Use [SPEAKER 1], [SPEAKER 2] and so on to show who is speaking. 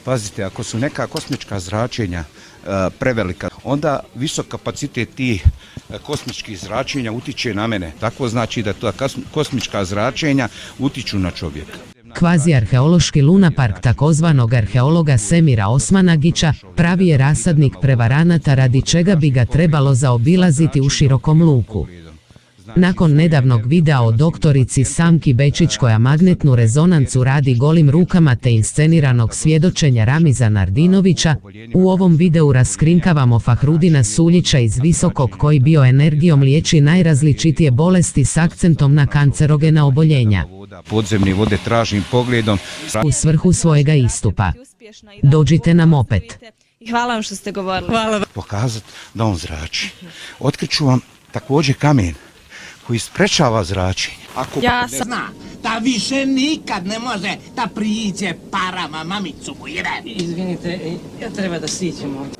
[SPEAKER 1] Pazite, ako su neka kosmička zračenja prevelika, onda visok kapacitet tih kosmičkih zračenja utiče na mene. Tako znači da ta kosmička zračenja utiču na čovjeka.
[SPEAKER 2] Kvazi-arheološki lunapark takozvanog arheologa Semira Osmanagića pravi je rasadnik prevaranata radi čega bi ga trebalo zaobilaziti u širokom luku. Nakon nedavnog videa o doktorici Samki Bečić koja magnetnu rezonancu radi golim rukama te insceniranog svjedočenja Ramiza Nardinovića, u ovom videu raskrinkavamo Fahrudina Suljića iz Visokog koji bioenergijom liječi najrazličitije bolesti s akcentom na kancerogena oboljenja.
[SPEAKER 1] Podzemne vode tražim pogledom
[SPEAKER 2] U svrhu svojega istupa. Dođite nam opet.
[SPEAKER 3] Hvala vam što ste govorili.
[SPEAKER 1] pokazati da on zrači. Otkriću vam također kamen koji sprečava zračenje.
[SPEAKER 3] Ja sam...
[SPEAKER 4] Zna da više nikad ne može da priđe parama mamicu mu jebe.
[SPEAKER 5] Izvinite, ja treba da siđem ovdje.